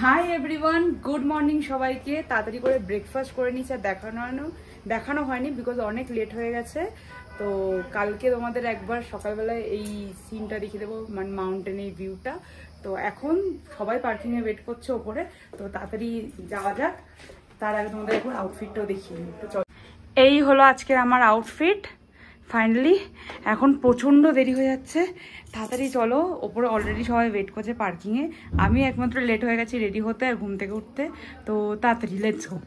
Hi everyone, good morning সবাইকে। তাড়াতাড়ি করে ব্রেকফাস্ট করে নিচ্ছে, দেখানো হয়নি বিকজ অনেক লেট হয়ে গেছে। তো কালকে তোমাদের একবার সকালবেলায় এই সিনটা দেখিয়ে দেবো, মানে মাউন্টেনের ভিউটা। তো এখন সবাই পার্কিংয়ে ওয়েট করছে ওপরে, তো তাড়াতাড়ি যাওয়া যাক। তার আগে তোমাদের একবার আউটফিটটাও দেখিয়ে দিই। তো চলো, এই হলো আজকের আমার আউটফিট ফাইনালি। এখন প্রচণ্ড দেরি হয়ে যাচ্ছে, তাড়াতাড়ি চলো। ওপরে অলরেডি সবাই ওয়েট করছে পার্কিংয়ে, আমি একমাত্র লেট হয়ে গেছি রেডি হতে আর ঘুম থেকে উঠতে। তো তাড়াতাড়ি লেটস গো।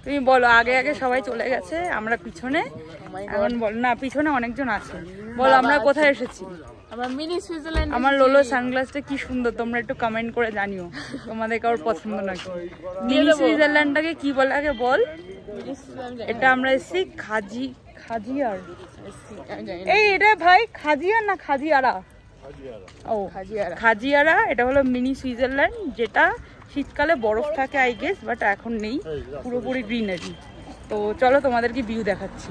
তুমি বলো, আগে আগে সবাই চলে গেছে, আমরা পিছনে। এখন বলো না, পিছনে অনেকজন আছে। বলো আমরা কোথায় এসেছি? আমরা মিনি সুইজারল্যান্ড। আমার লোলো সানগ্লাসটা কি সুন্দর, তোমরা একটু কমেন্ট করে জানিও তোমাদের কারোর পছন্দ নাকি। মিনি সুইজারল্যান্ডটাকে কি বলে আগে বল। এটা আমরা এসেছি খাজিয়ার। এই এটা ভাই খাজিয়ার না খাজিয়ারা? ও খাজিয়ারা। এটা হলো মিনি সুইজারল্যান্ড, যেটা শীতকালে বরফ থাকে আই গেস, বাট এখন নেই, পুরোপুরি গ্রিনারি। তো চলো তোমাদেরকে ভিউ দেখাচ্ছি।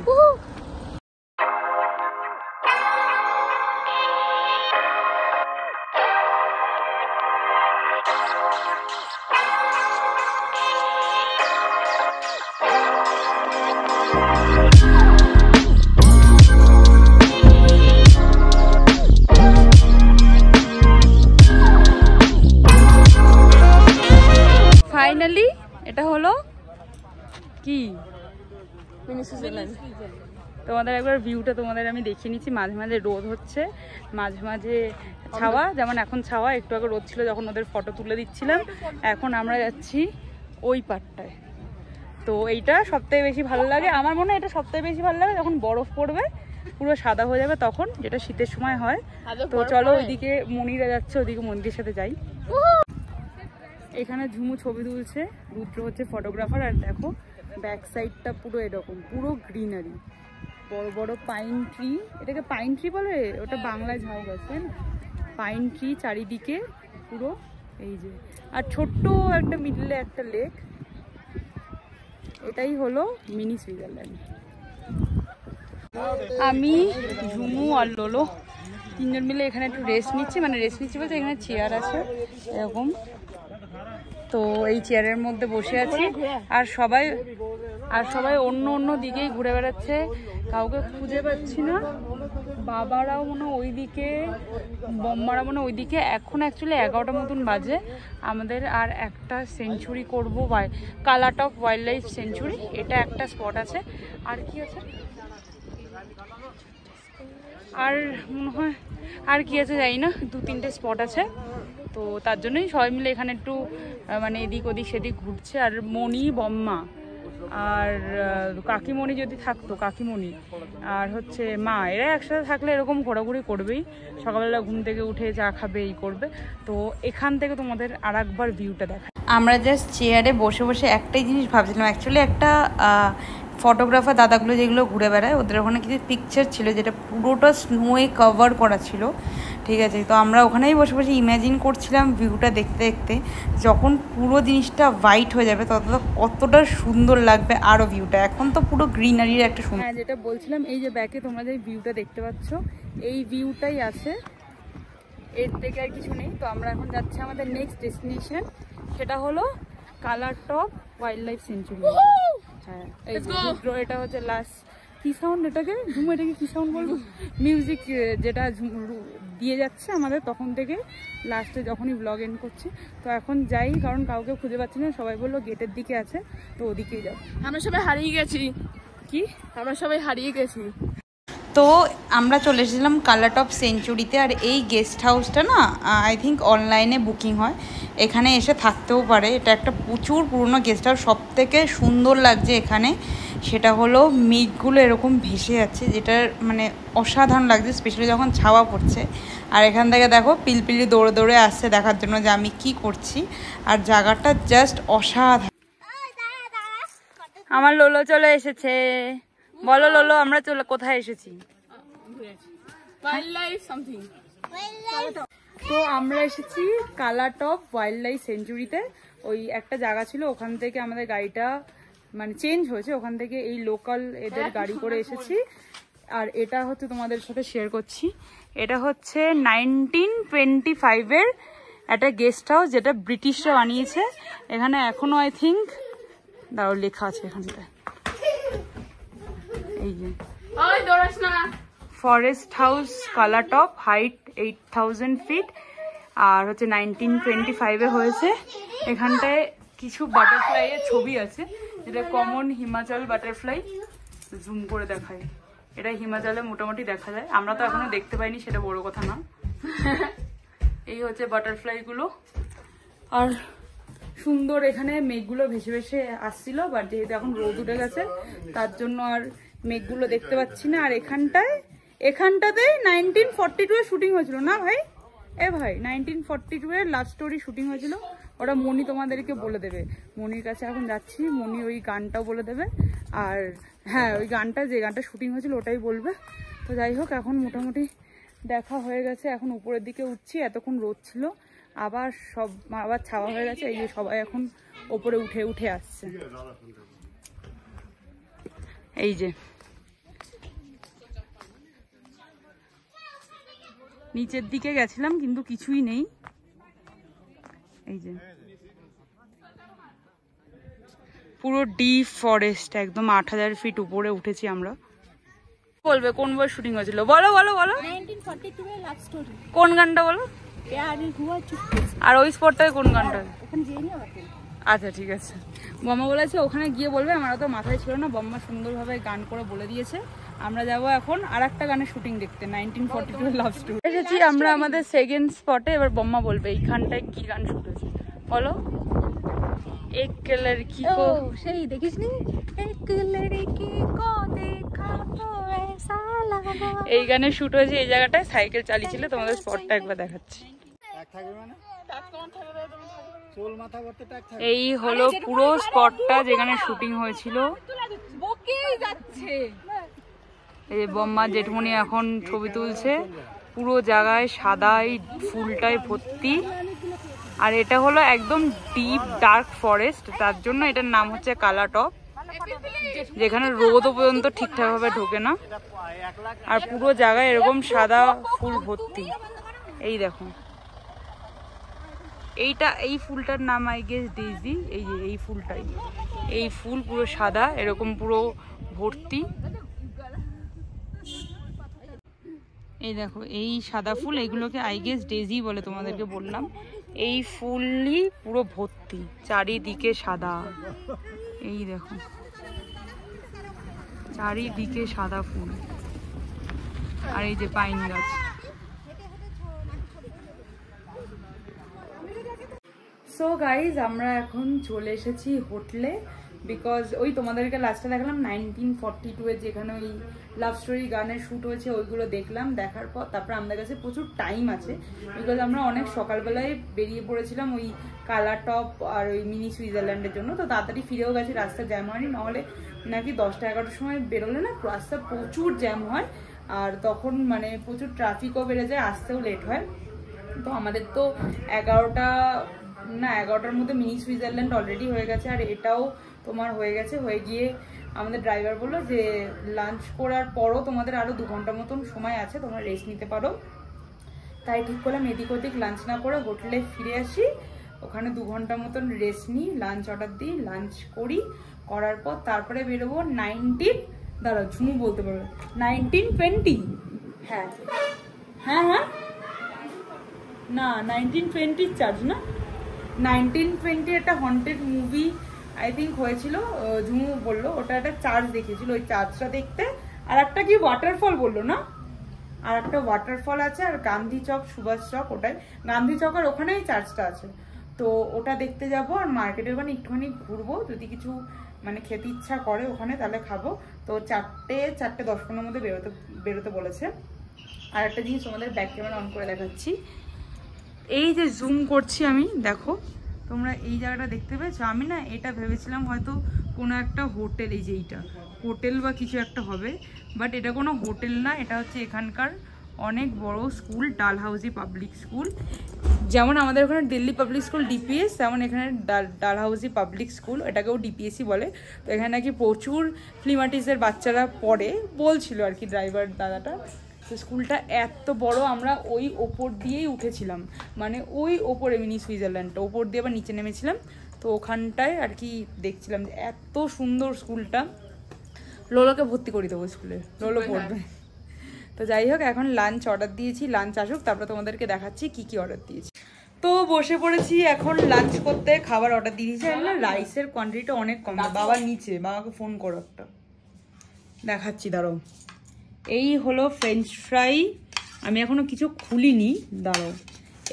ফাইনালি এটা হলো কি মিনি সুইজারল্যান্ড। তোমাদের একবার ভিউটা তোমাদের আমি দেখিয়ে নিচ্ছি। মাঝে মাঝে রোদ হচ্ছে, মাঝে মাঝে ছাওয়া। যেমন এখন ছাওয়া, একটু আগে রোদ ছিল যখন ওদের ফটো তুলে দিচ্ছিলাম। এখন আমরা যাচ্ছি ওই পাড়টায়। তো এইটা সবথেকে বেশি ভালো লাগে আমার মনে হয়। এটা সবথেকে বেশি ভালো লাগে যখন বরফ পড়বে, পুরো সাদা হয়ে যাবে তখন, যেটা শীতের সময় হয়। তো চলো ওইদিকে মনিরা যাচ্ছে, ওইদিকে মন্দিরের সাথে যাই। এখানে ঝুমু ছবি তুলছে, রুদ্র হচ্ছে ফটোগ্রাফার। আর দেখো ব্যাক সাইডটা পুরো এরকম, পুরো গ্রিনারি, বড় বড় পাইন ট্রি। এটাকে পাইন ট্রি বলে, ওটা বাংলায় ঝাউ গাছ তাই না? পাইন ট্রি চারিদিকে পুরো। এই যে, আর ছোট্ট একটা মিডলে একটা লেক। এটাই হলো মিনি সুইজারল্যান্ড। আমি, ঝুমু আর লোলো তিনজন মিলে এখানে একটু রেস্ট নিচ্ছি। মানে রেস্ট নিচ্ছি বলতে এখানে চেয়ার আছে এরকম, তো এই চেয়ারের মধ্যে বসে আছি। আর সবাই অন্য অন্য দিকেই ঘুরে বেড়াচ্ছে, কাউকে খুঁজে পাচ্ছি না। বাবারাও মনে ওইদিকে, বম্মারা মনে ওইদিকে। এখন অ্যাকচুয়ালি 11টা মতন বাজে। আমাদের আর একটা সেঞ্চুরি করবো, কালাটক ওয়াইল্ড লাইফ সেঞ্চুরি, এটা একটা স্পট আছে। আর কি আছে, আর মনে হয় আর কি আছে জানি না, 2-3টে স্পট আছে। তো তার জন্যই সবাই মিলে এখানে একটু মানে এদিক ওদিক সেদিক ঘুরছে। আর মণি, বম্মা আর কাকিমণি যদি থাকতো, কাকিমণি আর হচ্ছে মা, এরা একসাথে থাকলে এরকম ঘোরাঘুরি করবেই। সকালবেলা ঘুম থেকে উঠে চা খাবে, এই করবে। তো এখান থেকে তোমাদের আর একবার ভিউটা দেখা। আমরা জাস্ট চেয়ারে বসে বসে একটাই জিনিস ভাবছিলাম। অ্যাকচুয়ালি একটা ফটোগ্রাফার দাদাগুলো যেগুলো ঘুরে বেড়ায়, ওদের ওখানে কিছু পিকচার ছিল যেটা পুরোটা স্নোয়ে কভার করা ছিল, ঠিক আছে? তো আমরা ওখানেই বসে বসে ইম্যাজিন করছিলাম ভিউটা দেখতে দেখতে, যখন পুরো জিনিসটা হোয়াইট হয়ে যাবে কতটা সুন্দর লাগবে আরও ভিউটা। এখন তো পুরো গ্রিনারির একটা সুন্দর। হ্যাঁ, যেটা বলছিলাম, এই যে ব্যাকে তোমরা যে ভিউটা দেখতে পাচ্ছ, এই ভিউটাই আছে, এর থেকে আর কিছু নেই। তো আমরা এখন যাচ্ছি আমাদের নেক্সট ডেস্টিনেশন, সেটা হলো কালারটক ওয়াইল্ড লাইফ সেঞ্চুরি। হ্যাঁ, এই যে এটা হচ্ছে লাস্ট। কি সাউন্ড এটাকে, ঝুমু এটাকে কি সাউন্ড বলবো? মিউজিক যেটা দিয়ে যাচ্ছে আমাদের তখন থেকে লাস্টে যখনই ব্লগ এন্ড করছি। তো এখন যাই, কারণ কাউকে খুঁজে পাচ্ছি না। সবাই বললো গেটের দিকে আছে, তো ওদিকেই যাবো। আমরা সবাই হারিয়ে গেছি। কি? আমরা সবাই হারিয়ে গেছি। তো আমরা চলে এসেছিলাম কালারটক সেঞ্চুরিতে। আর এই গেস্ট হাউসটা না, আই থিঙ্ক অনলাইনে বুকিং হয়, এখানে এসে থাকতেও পারে। এটা একটা প্রচুর পুরনো গেস্ট হাউস। সব থেকে সুন্দর লাগছে এখানে সেটা হলো মেঘগুলো এরকম ভেসে যাচ্ছে, যেটা মানে অসাধারণ লাগছে, স্পেশালি যখন ছাওয়া পড়ছে। আর এখান থেকে দেখো পিলপিলি দৌড়ে দৌড়ে আসছে দেখার জন্য যে আমি কি করছি। আর জায়গাটা জাস্ট অসাধারণ। আমার লোলো চলে এসেছে। বলো লোলো আমরা কোথায় এসেছি? Wild life something. তো আমরা এসেছি কালাটপ ওয়াইল্ড লাইফ সেঞ্চুরিতে। ওই একটা জায়গা ছিল, ওখান থেকে আমাদের গাড়িটা মানে চেঞ্জ হয়েছে, ওখান থেকে এই লোকাল এদের গাড়ি করে এসেছি। আর এটা হচ্ছে তোমাদের সাথে শেয়ার করছি, এটা হচ্ছে 1925-এর একটা গেস্ট হাউস, যেটা ব্রিটিশরা বানিয়েছে। এখানে এখনো আই থিঙ্ক দাঁড়াও লেখা আছে এখানটায়, এই যে ফরেস্ট হাউস কালাটপ, হাইট 8000 ফিট, আর হচ্ছে 1925-এ হয়েছে। এখানটায় কিছু বাটারফ্লাই এর ছবি আছে, যেটা কমন হিমাচল বাটারফ্লাই। জুম করে দেখায়, এটা হিমাচলে মোটামুটি দেখা যায়, আমরা তো এখনো দেখতে পাইনি, সেটা বড় কথা না। এই হচ্ছে বাটারফ্লাই গুলো। আর সুন্দর এখানে মেঘগুলো ভেসে ভেসে আসছিল, বাট যেহেতু এখন রোদ উঠে গেছে তার জন্য আর মেঘগুলো দেখতে পাচ্ছি না। আর এখানটাতে 1942 এর শুটিং হয়েছিল না ভাই? এ ভাই 1942 এর লাভ স্টোরি শুটিং হয়েছিল। ওটা মনি তোমাদেরকে বলে দেবে, মনির কাছে এখন যাচ্ছি, মনি ওই গানটাও বলে দেবে। আর হ্যাঁ, ওই গানটা যে গানটা শুটিং হয়েছিল ওটাই বলবে। তো যাই হোক, এখন মোটামুটি দেখা হয়ে গেছে, এখন উপরের দিকে উঠছি। এতক্ষণ রোদ ছিল, আবার ছাওয়া হয়ে গেছে। এই যে সবাই এখন ওপরে উঠে আসছে। এই যে নিচের দিকে গেছিলাম কিন্তু কিছুই নেই। এই যে পুরো ডিপ ফরেস্ট, একদম 8000 ফিট উপরে উঠেছি আমরা। বলবে কোন বই শুটিং হয়েছিল? বলো বলো বলো। 1942 এর লাভ স্টোরি। কোন গানটা বলো? প্যারি হুয়া চুপকে। আর ওই স্পটটায় কোন গানটা? ওখানে যেই না বাকি। আচ্ছা ঠিক আছে, বম্মা বলেছে ওখানে গিয়ে বলবে, আমার তো মাথায় ছিল না। বম্মা সুন্দরভাবে গান করে বলে দিয়েছে। আমরা যাব এখন আর একটা গানের শুটিং দেখতে, 1942 এর লাভ স্টোরি। এসেছি আমরা আমাদের সেকেন্ড স্পটে। এবার বম্মা বলবে এইখানটায় কি গান শুট হয়েছে, বলো। এক লড়কি কো, সেই দেখিসনি? এক লড়কি কো দেখা তো ऐसा लगा। এই গানে শুট হয়েছে এই জায়গাটায়। সাইকেল চালিয়েছিল, তোমাদের স্পটটা একবার দেখাচ্ছি। এই হলো পুরো স্পটটা যেখানে শুটিং হয়েছিল। এই যে বম্মা জেঠমনি এখন ছবি তুলছে, পুরো জায়গায় সাদাই ফুলটাই ভর্তি। আর এটা হলো একদম ডিপ ডার্ক ফরেস্ট, তার জন্য এটার নাম হচ্ছে কালাটপ, যেখানে রোদও পর্যন্ত ঠিকঠাক ভাবে ঢোকে না। আর পুরো জায়গায় এরকম সাদা ফুল ভর্তি। এই দেখো, এই ফুলটার নাম আই গেস ডেইজি। এই যে এই ফুলটাই, এই ফুল পুরো সাদা এরকম পুরো ভর্তি। এই দেখো এই সাদা ফুল, এইগুলোকে আই গেস ডেইজি বলে, তোমাদেরকে বললাম। এই ফুলই পুরো ভর্তি, চারিদিকে সাদা। এই দেখো চারিদিকে সাদা ফুল। আর এই যে পাইন গাছ। সো গাইজ, আমরা এখন চলে এসেছি হোটেলে, বিকজ ওই তোমাদেরকে লাস্টে দেখালাম 1942 এর যেখানে ওই লাভ স্টোরি গানের শ্যুট হয়েছে, ওইগুলো দেখলাম। দেখার পর তারপর আমাদের কাছে প্রচুর টাইম আছে, বিকজ আমরা অনেক সকালবেলায় বেরিয়ে পড়েছিলাম ওই কালাটপ আর ওই মিনি সুইজারল্যান্ডের জন্য। তো তাড়াতাড়ি ফিরেও গেছে, রাস্তা জ্যাম হয়নি। নাহলে নাকি 10টা-11টার সময় বেরোলে না রাস্তা প্রচুর জ্যাম হয়, আর তখন মানে প্রচুর ট্রাফিকও বেড়ে যায়, আসতেও লেট হয়। তো আমাদের তো 11টার মধ্যে মিনি সুইজারল্যান্ড অলরেডি হয়ে গেছে, আর এটাও তোমার হয়ে গেছে। হয়ে গিয়ে আমাদের ড্রাইভার বললো যে লাঞ্চ করার পরও তোমাদের আরও 2 ঘন্টা মতন সময় আছে, তোমরা রেস্ট নিতে পারো। তাই ঠিক করলাম এদিক ওদিক লাঞ্চ না করে হোটেলে ফিরে আসি, ওখানে 2 ঘন্টা মতন রেস্ট নিই, লাঞ্চ অর্ডার দিই, লাঞ্চ করি, করার পর তারপরে বেরোবো 1920। হ্যাঁ হ্যাঁ হ্যাঁ, না 1920 চার্জ না, 1920 একটা হন্টেড মুভি আই থিঙ্ক হয়েছিল, ঝুমু বললো ওটা একটা চার্জ দেখিয়েছিল, ওই চার্জটা দেখতে। আর একটা কি ওয়াটারফল বললো না, আর একটা ওয়াটারফল আছে, আর গান্ধী চক সুভাষ চক, ওটাই গান্ধী চক, আর ওখানেই চার্জটা আছে। তো ওটা দেখতে যাব, আর মার্কেটের ওখানে একটুখানি ঘুরবো, যদি কিছু মানে খেতে ইচ্ছা করে ওখানে তাহলে খাবো। তো 4:10-15 মধ্যে বেরোতে বলেছে। আর একটা জিনিস তোমাদের ব্যাক ক্যামেরা অন করে দেখাচ্ছি, এই যে জুম করছি আমি, দেখো তোমরা এই জায়গাটা দেখতে পেয়েছো। আমি না এটা ভেবেছিলাম হয়তো কোনো একটা হোটেল, এই যে এইটা হোটেল বা কিছু একটা হবে, বাট এটা কোনো হোটেল না, এটা হচ্ছে এখানকার অনেক বড় স্কুল, ডালহাউসি পাবলিক স্কুল। যেমন আমাদের ওখানে দিল্লি পাবলিক স্কুল ডিপিএস, তেমন এখানে ডালহাউসি পাবলিক স্কুল, এটাকেও ডিপিএসই বলে। তো এখানে নাকি প্রচুর ফ্লিম আর্টিস্টের বাচ্চারা পড়ে বলছিল আর কি ড্রাইভার দাদাটা। তো স্কুলটা এত বড়, আমরা ওই ওপর দিয়েই উঠেছিলাম, মানে ওই ওপরে মিনি সুইজারল্যান্ডটা ওপর দিয়ে আবার নিচে নেমেছিলাম। তো ওখানটায় আর কি দেখছিলাম যে এত সুন্দর স্কুলটা। লোলোকে ভর্তি করে দেবো স্কুলে, লোলো পড়বে। তো যাই হোক, এখন লাঞ্চ অর্ডার দিয়েছি, লাঞ্চ আসুক তারপরে তোমাদেরকে দেখাচ্ছি কি কি অর্ডার দিয়েছি। তো বসে পড়েছি এখন লাঞ্চ করতে, খাবার অর্ডার দিয়ে দিয়েছি। এখন রাইসের কোয়ান্টিটিটা অনেক কম, বাবা নিচে, বাবাকে ফোন করো একটা, দেখাচ্ছি দাঁড়াও। এই হলো ফ্রেঞ্চ ফ্রাই, আমি এখনো কিছু খুলিনি, দাঁড়াও।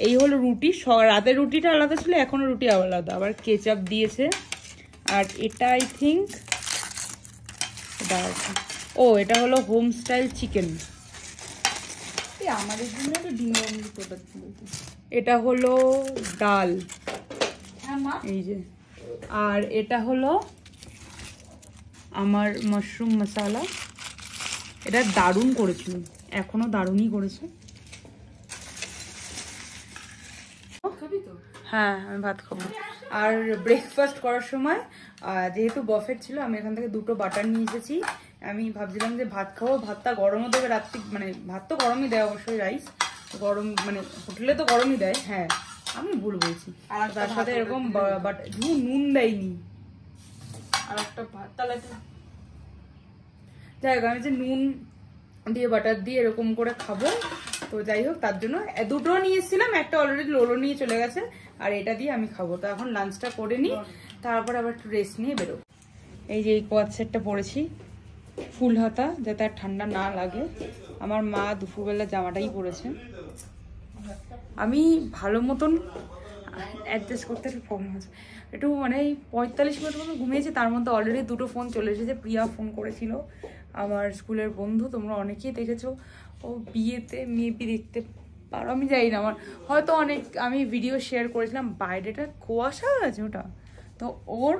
এই হলো রুটি, রাতের রুটিটা আলাদা ছিল, এখনো রুটি আলাদা, আবার কেচাপ দিয়েছে। আর এটা আই থিঙ্ক ও এটা হলো হোম স্টাইল চিকেন, আমাদের জন্য একটা ডিমের অমলেট ওটা ছিল। এটা হলো ডাল, এই যে। আর এটা হলো আমার মাশরুম মশালা, এটা দারুণ করেছিল, এখনো দারুণই করেছে। হ্যাঁ আমি ভাত খাবো। আর ব্রেকফাস্ট করার সময় যেহেতু বফেট ছিল, আমি এখান থেকে 2টো বাটার নিয়ে এসেছি। আমি ভাবছিলাম যে ভাত খাবো, ভাতটা গরমও দেবে রাত্রি, মানে ভাত তো গরমই দেয় অবশ্যই, রাইস গরম, মানে হোটেলে তো গরমই দেয়। হ্যাঁ আমি ভুল বলছি, আর তার সাথে এরকম নুন দেয়নি। আর একটা ভাত তাহলে যাই হোক, আমি যে নুন দিয়ে বাটার দিয়ে এরকম করে খাবো। তো যাই হোক, তার জন্য 2টো নিয়ে এসেছিলাম, একটা অলরেডি লোলো নিয়ে চলে গেছে, আর এটা দিয়ে আমি খাবো। তো এখন লাঞ্চটা করে নিই, তারপর আবার একটু রেস্ট নিয়ে বেরোবো। এই যে এই কোয়াদ সেটটা পরেছি ফুল হাতা, যাতে আর ঠান্ডা না লাগে। আমার মা দুপুরবেলা জামাটাই পরেছে। আমি ভালো মতন অ্যাডজাস্ট করতে একটু প্রবলেম আছে, একটু মানে 45 মিনিট মতো ঘুমিয়েছি, তার মধ্যে অলরেডি 2টো ফোন চলে এসেছে। প্রিয়া ফোন করেছিল, আমার স্কুলের বন্ধু, তোমরা অনেকেই দেখেছো, ও বিয়েতে মেবি দেখতে পারো, আমি জানি না, আমার হয়তো অনেক আমি ভিডিও শেয়ার করেছিলাম। বাইরেটা কুয়াশা আছে ওটা, তো ওর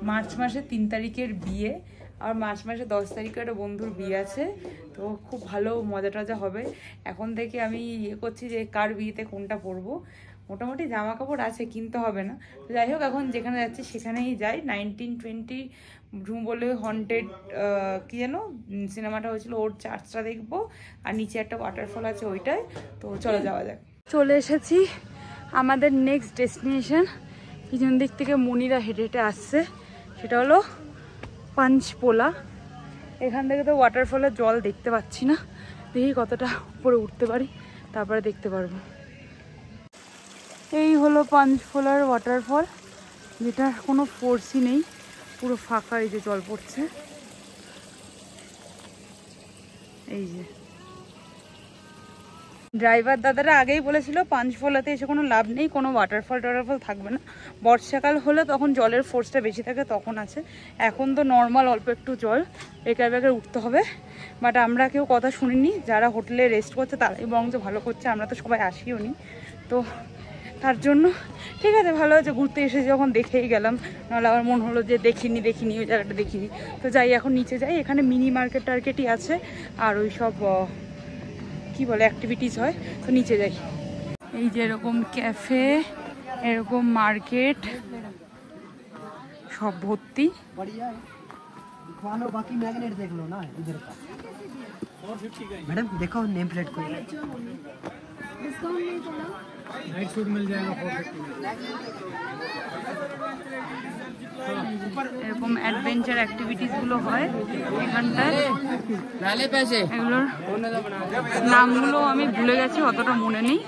মার্চ মাসে 3 তারিখের বিয়ে, আর মার্চ মাসে 10 তারিখে একটা বন্ধুর বিয়ে আছে। তো খুব ভালো মজা টজা হবে। এখন থেকে আমি ইয়ে করছি যে কার বিয়েতে কোনটা পরবো। মোটামুটি জামা কাপড় আছে, কিনতে হবে না। তো যাই হোক, এখন যেখানে যাচ্ছি সেখানেই যাই। 1920 রুম বলে হন্টেড কি যেন সিনেমাটা হয়েছিল, ওর চার্চটা দেখবো, আর নিচে একটা ওয়াটারফল আছে ওইটায়। তো চলো যাওয়া যাক। চলে এসেছি আমাদের নেক্সট ডেস্টিনেশন। পিছন দিক থেকে মনিরা হেঁটে হেঁটে আসছে, সেটা হলো পাঞ্চপোলা। এখান থেকে তো ওয়াটারফলের জল দেখতে পাচ্ছি না, দেখি কতটা উপরে উঠতে পারি, তারপরে দেখতে পারবো। এই হলো পাঞ্চপোলার ওয়াটারফল, যেটার কোনো ফোর্সই নেই, পুরো ফাঁকা। এই যে জল পড়ছে, এই যে। ড্রাইভার দাদারা আগেই বলেছিল পাঞ্চপোলাতে এসে কোনো লাভ নেই, কোনো ওয়াটারফল থাকবে না। বর্ষাকাল হলে তখন জলের ফোর্সটা বেশি থাকে, তখন আছে। এখন তো নর্মাল অল্প একটু জল, একার ব্যাগে উঠতে হবে। বাট আমরা কেউ কথা শুনিনি, যারা হোটেলে রেস্ট করছে তারাই বরঞ্চ ভালো করছে, আমরা তো সবাই আসিও নি। তো তার জন্য ঠিক আছে, ভালো হয়েছে ঘুরতে এসে যখন দেখেই গেলাম, নাহলে আমার মনে হলো যে দেখিনি ওই জায়গাটা দেখিনি। তো যাই, এখন নিচে যাই, এখানে মিনি মার্কেট টার্কেটই আছে, আর ওই সব কি বলে অ্যাক্টিভিটিস হয়। তো নিচে যাই। এই যে এরকম ক্যাফে, এরকম মার্কেট, সব ভর্তি। बाकी मैग्नेट देख लो ना इधर का मैडम, देखो नेम प्लेट को डिस्काउंट नहीं थोड़ा नाइट सूट मिल जाएगा 450 এরকম অ্যাডভেঞ্চার অ্যাক্টিভিটিস গুলো হয় এখানটায়। এগুলোর নামগুলো আমি ভুলে গেছি, অতটা মনে নেই,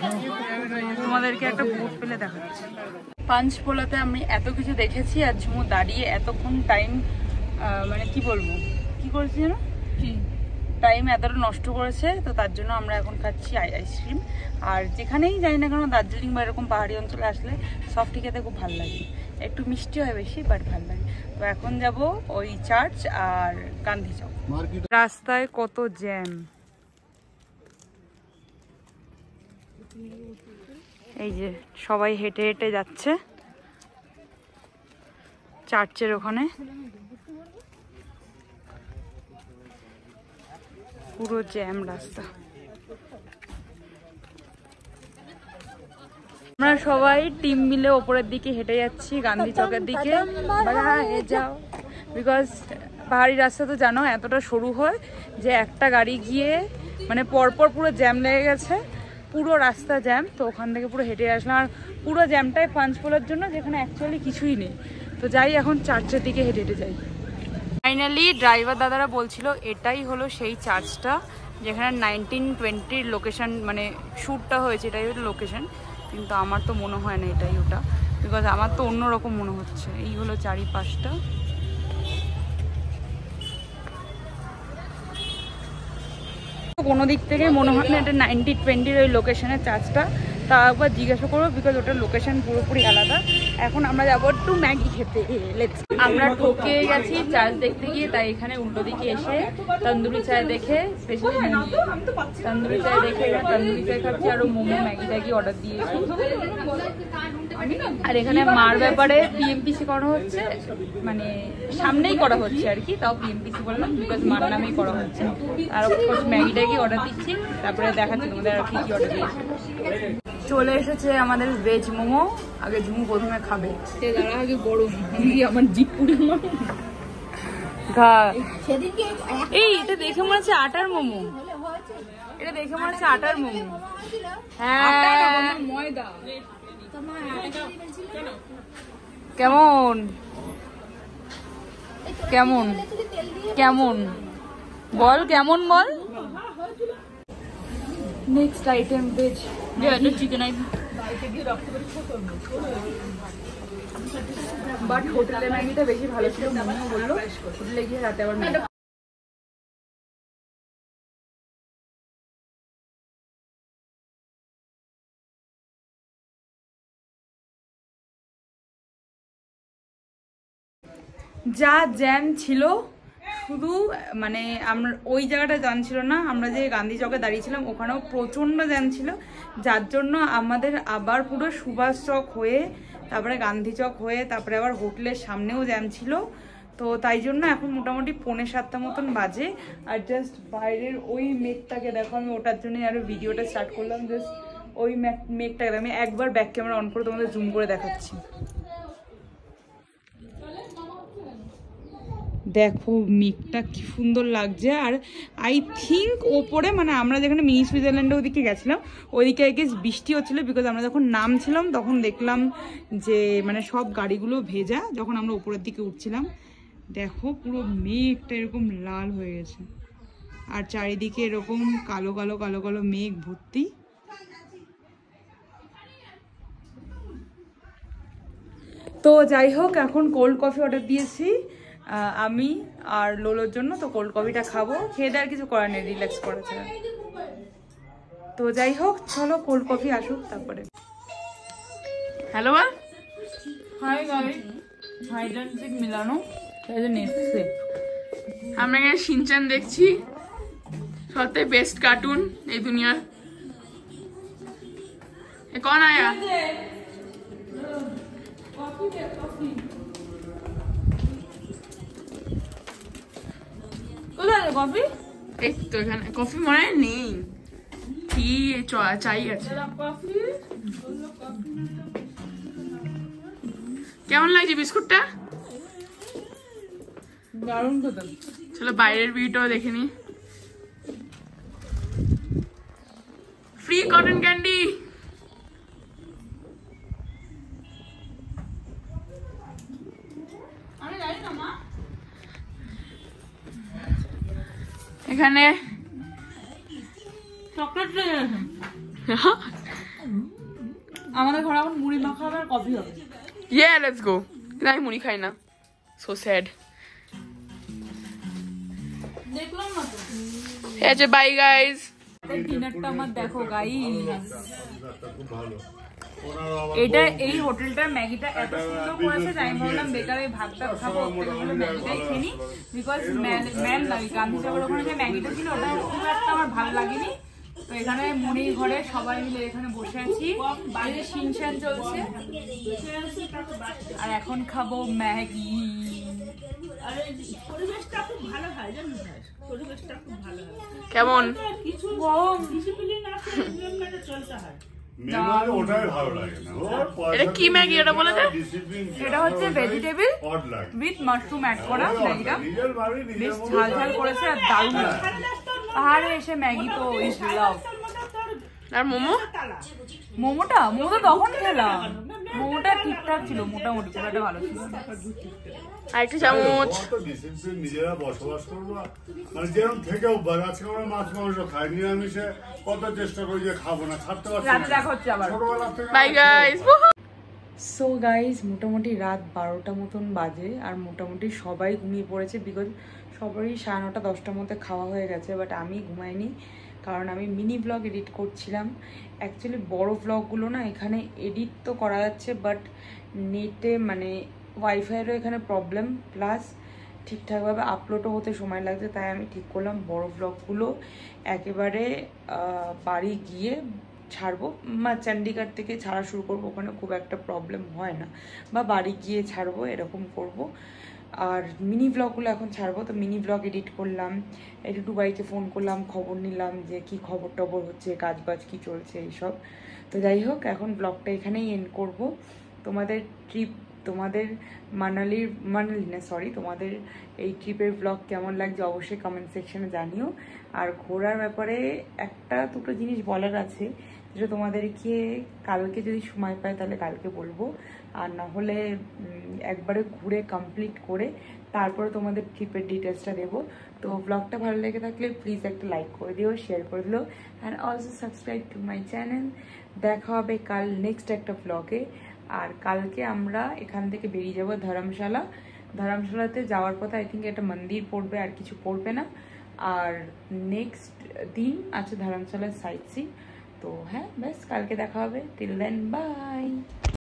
তোমাদেরকে একটা বোর্ড পেলে দেখাচ্ছি। পাঞ্চপোলাতে আমি এত কিছু দেখেছি, আর ঝুমু দাঁড়িয়ে এতক্ষণ টাইম, মানে কি বলবো, কি করেছি যেন, টাইম এতটা নষ্ট করেছে। তো তার জন্য আমরা এখন খাচ্ছি আইসক্রিম। আর যেখানেই যাই না কেন, দার্জিলিং বা এরকম পাহাড়ি অঞ্চলে আসলে সফটি খেতে খুব ভালো লাগে, একটু মিষ্টি হয় বেশি, বাট ভালো লাগে। তো এখন যাব ওই চার্চ আর গান্ধী চক। রাস্তায় কত জ্যাম, এই যে সবাই হেঁটে হেঁটে যাচ্ছে চার্চের ওখানে। পুরো জ্যাম রাস্তা। আমরা সবাই টিম মিলে ওপরের দিকে হেঁটে যাচ্ছি গান্ধী চকের দিকে। যাও, বিকজ পাহাড়ি রাস্তা তো জানো এতটা সরু হয় যে একটা গাড়ি গিয়ে মানে পরপর পুরো জ্যাম লেগে গেছে, পুরো রাস্তা জ্যাম। তো ওখান থেকে পুরো হেঁটে আসলাম, আর পুরো জ্যামটাই পাঞ্চপোলার জন্য, যেখানে অ্যাকচুয়ালি কিছুই নেই। তো যাই এখন চার্চের দিকে হেঁটে হেঁটে যাই। ফাইনালি ড্রাইভার দাদারা বলছিল এটাই হলো সেই চার্চটা যেখানে 1920 লোকেশন মানে শ্যুটটা হয়েছে, এটাই হলো লোকেশন। কিন্তু আমার তো মনে হয় না এটাই ওটা, বিকজ আমার তো অন্যরকম মনে হচ্ছে। এই হলো চারিপাশটা। কোনো দিক থেকে মনে হয় না এটা 1920 ওই লোকেশনের চার্চটা। তা একবার জিজ্ঞাসা করবো, বিকজ ওটার লোকেশন পুরোপুরি আলাদা। এখন আমরা যাবো একটু ম্যাগি খেতে। আমরা ঠকে গেছি চার্চ দেখতে গিয়ে, তাই এখানে উল্টো দিকে এসে তন্দুরি চায় দেখে, স্পেশালি তন্দুরি চায় দেখে এখানে তন্দুরি চায় খাচ্ছি, আরও মোমো ম্যাগি ট্যাগি অর্ডার দিয়েছি। আর এখানে মার ব্যাপারে পিএমপিসি করা হচ্ছে, মানে সামনেই করা হচ্ছে আর কি, তাও পিএমপিসি বললাম বিকজ মার নামেই করা হচ্ছে। আর অফকোর্স ম্যাগি ট্যাগি অর্ডার দিচ্ছি, তারপরে দেখাচ্ছি তোমাদের আর কি কি অর্ডার দিয়েছি। চলে এসেছে আমাদের ভেজ মোমো। আগে ঝুমু প্রথমে খাবে, দাঁড়া আগে গরম, আমার জিপ পুরি এই এটা দেখে মনে হচ্ছে আটার মোমো, এটা দেখে মনে হচ্ছে আটার মোমো। হ্যাঁ ময়দা। কেমন কেমন কেমন বল, কেমন বল। Next item veg chicken item. But হোটেলের ম্যাগিটা বেশি ভালো ছিল, মনেও বললো হোটেলে গিয়ে রাতে আবার যা জ্যাম ছিল, শুধু মানে আমরা ওই জায়গাটা জ্যাম ছিল না, আমরা যে গান্ধী চকে দাঁড়িয়েছিলাম ওখানেও প্রচণ্ড জ্যাম ছিল, যার জন্য আমাদের আবার পুরো সুভাষ চক হয়ে, তারপরে গান্ধী চক হয়ে, তারপরে আবার হোটেলের সামনেও জ্যাম ছিল। তো তাই জন্য এখন মোটামুটি 6:45 মতন বাজে। আর জাস্ট বাইরের ওই মেঘটাকে দেখো, আমি ওটার জন্যই আরও ভিডিওটা স্টার্ট করলাম। জাস্ট ওই মেঘটাকে আমি একবার ব্যাক ক্যামেরা অন করে তোমাদের জুম করে দেখাচ্ছি। দেখো মেঘটা কি সুন্দর লাগছে। আর আই থিঙ্ক ওপরে মানে আমরা যেখানে মিনি সুইজারল্যান্ডে ওদিকে গেছিলাম ওইদিকে আই গেস বৃষ্টি হচ্ছিলো, বিকজ আমরা যখন নামছিলাম তখন দেখলাম যে মানে সব গাড়িগুলো ভেজা যখন আমরা উপরের দিকে উঠছিলাম। দেখো পুরো মেঘটা এরকম লাল হয়ে গেছে, আর চারিদিকে এরকম কালো কালো কালো কালো মেঘ ভর্তি। তো যাই হোক, এখন কোল্ড কফি অর্ডার দিয়েছি আমি আর লোলোর জন্য। তো কোল্ড কফিটা খাবো, খেয়ে দেওয়ার কিছু করার নেই, রিল্যাক্স করেছে। তো যাই হোক, চলো কোল্ড কফি আসুক তারপরে। হ্যালো হাই গাইস, হাইড্রান্সিক মিলানো নেসে। আমরা এখানে শিনচান দেখছি, সবথেকে বেস্ট কার্টুন এই দুনিয়ার। कौन आया? কফি এই তো এখানে কফি মনে নেই, কি চাই আছে। কেমন লাগছে বিস্কুটটা? দারুণ খেতে। চলো বাইরের ভিউটাও দেখে নি। Free cotton candy. এখানে চকলেট আমাদের ঘরে এখন মুড়ি মাখা হবে আর কফি হবে। Yeah, let's go. আমি মুড়ি খাই না, so sad. দেখলাম না তো। আচ্ছা বাই গাইস। ডিনারটা আমার দেখো গাইস, এটা এই হোটেলটার ম্যাগিটা এত সুন্দর করেছে যে আমি ভাবলাম বেকার এই ভাতটা খাবো, ম্যাগিটাই খেয়ে নি। বিকজ ম্যান লাগে গান্ধী চকের ওখানে যে ম্যাগিটা ছিল ওটা খুব একটা আমার ভালো লাগেনি। তো এখানে মুড়ি ঘরে সবাই মিলে এখানে বসে আছি, বাইরে শিনচান চলছে, আর এখন খাবো ম্যাগি। কেমন এটা কি ম্যাগি ওটা বলে দে এটা হচ্ছে ভেজিটেবল উইথ মাশরুম অ্যাড করা ম্যাগিটা বেশ ঝাল ঝাল করেছে আর দারুণ পাহাড়ে এসে ম্যাগি তো ইজ লাভ আর মোমো মোমো তো তখন খেলাম মোমোটা ঠিকঠাক ছিল মোটামুটি খুব একটা ভালো ছিল আর একটা চামচ নিজেরা বসবাস করবো মানে যেরকম থেকে অভ্যাস আজকে আমরা মাছ মাংস খাই নিরামিষে কত চেষ্টা করি যে খাবো না ছাড়তে পারছি দেখা হচ্ছে আবার বাই গাইস সো গাইজ মোটামুটি রাত 12টা মতন বাজে আর মোটামুটি সবাই ঘুমিয়ে পড়েছে বিকজ সবারই 9:30 10টার মধ্যে খাওয়া হয়ে গেছে বাট আমি ঘুমাইনি কারণ আমি মিনি ব্লগ এডিট করছিলাম অ্যাকচুয়ালি বড় ব্লগগুলো না এখানে এডিট তো করা যাচ্ছে বাট নেটে মানে ওয়াইফাইয়েরও এখানে প্রবলেম প্লাস ঠিকঠাকভাবে আপলোডও হতে সময় লাগছে তাই আমি ঠিক করলাম বড় ব্লগগুলো একেবারে বাড়ি গিয়ে ছাড়বো চণ্ডীগড় থেকে ছাড়া শুরু করবো ওখানে খুব একটা প্রবলেম হয় না বা বাড়ি গিয়ে ছাড়বো এরকম করব আর মিনি ব্লগগুলো এখন ছাড়বো তো মিনি ব্লগ এডিট করলাম একটু দুবাইকে ফোন করলাম খবর নিলাম যে কি খবর টবর হচ্ছে কাজবাজ কি চলছে এইসব তো যাই হোক এখন ব্লগটা এখানেই এন্ড করব তোমাদের ট্রিপ তোমাদের মানালি না সরি তোমাদের এই ট্রিপের ব্লগ কেমন লাগছে অবশ্যই কমেন্ট সেকশনে জানিও আর ঘোরার ব্যাপারে একটা দুটো জিনিস বলার আছে যেটা তোমাদেরকে কালকে যদি সময় পায় তাহলে কালকে বলবো আর না হলে একবারে ঘুরে কমপ্লিট করে তারপরে তোমাদের ট্রিপের ডিটেলসটা দেবো তো ব্লগটা ভালো লেগে থাকলে প্লিজ একটা লাইক করে দিও শেয়ার করে দিও and also subscribe to my channel দেখা হবে কাল নেক্সট একটা ব্লগে আর কালকে আমরা এখান থেকে বেরিয়ে যাব ধর্মশালাতে যাওয়ার পথে আই থিঙ্ক একটা মন্দির পড়বে আর কিছু পড়বে না আর নেক্সট দিন আছে ধর্মশালার সাইট সিন তো হ্যাঁ ব্যাস কালকে দেখা হবে টিল দেন বাই